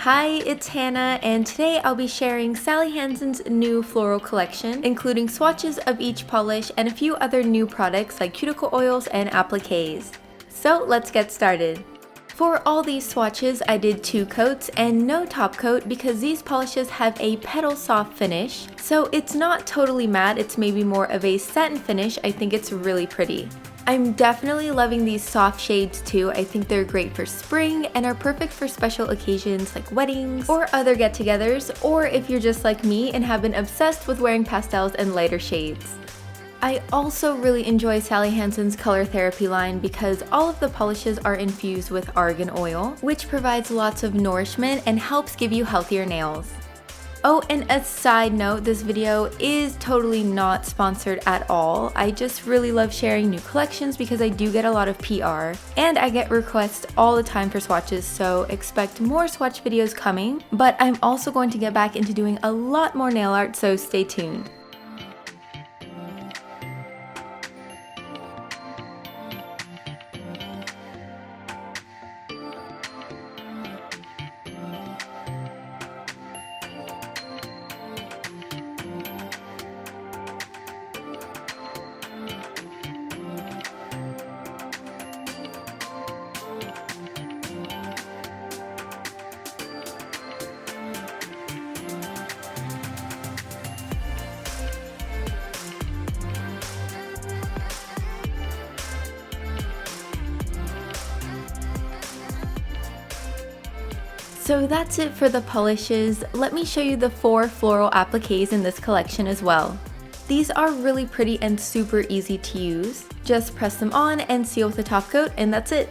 Hi, it's Hannah, and today I'll be sharing Sally Hansen's new floral collection, including swatches of each polish and a few other new products like cuticle oils and appliques. So let's get started. For all these swatches, I did 2 coats and no top coat because these polishes have a petal soft finish, so it's not totally matte, it's maybe more of a satin finish. I think it's really pretty. I'm definitely loving these soft shades too. I think they're great for spring and are perfect for special occasions like weddings or other get-togethers, or if you're just like me and have been obsessed with wearing pastels and lighter shades. I also really enjoy Sally Hansen's color therapy line because all of the polishes are infused with argan oil, which provides lots of nourishment and helps give you healthier nails. Oh, and a side note, this video is totally not sponsored at all. I just really love sharing new collections because I do get a lot of PR, and I get requests all the time for swatches, so expect more swatch videos coming. But I'm also going to get back into doing a lot more nail art, so stay tuned. So that's it for the polishes. Let me show you the 4 floral appliques in this collection as well. These are really pretty and super easy to use. Just press them on and seal with a top coat, and that's it.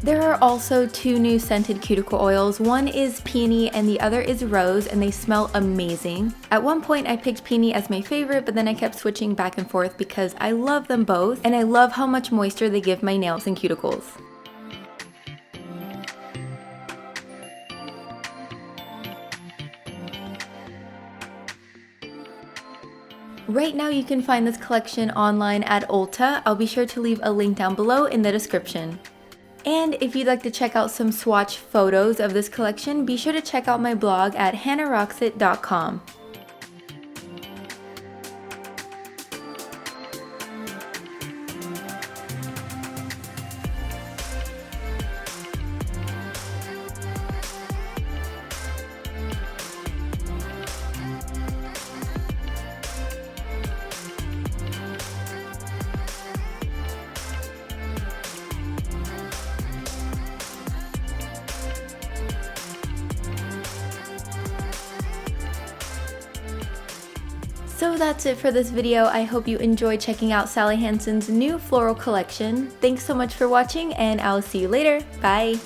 There are also 2 new scented cuticle oils. One is peony and the other is rose, and they smell amazing. At one point I picked peony as my favorite, but then I kept switching back and forth because I love them both and I love how much moisture they give my nails and cuticles. Right now you can find this collection online at Ulta. I'll be sure to leave a link down below in the description. And if you'd like to check out some swatch photos of this collection, be sure to check out my blog at hannahrocksit.com. So that's it for this video. I hope you enjoyed checking out Sally Hansen's new floral collection. Thanks so much for watching, and I'll see you later. Bye!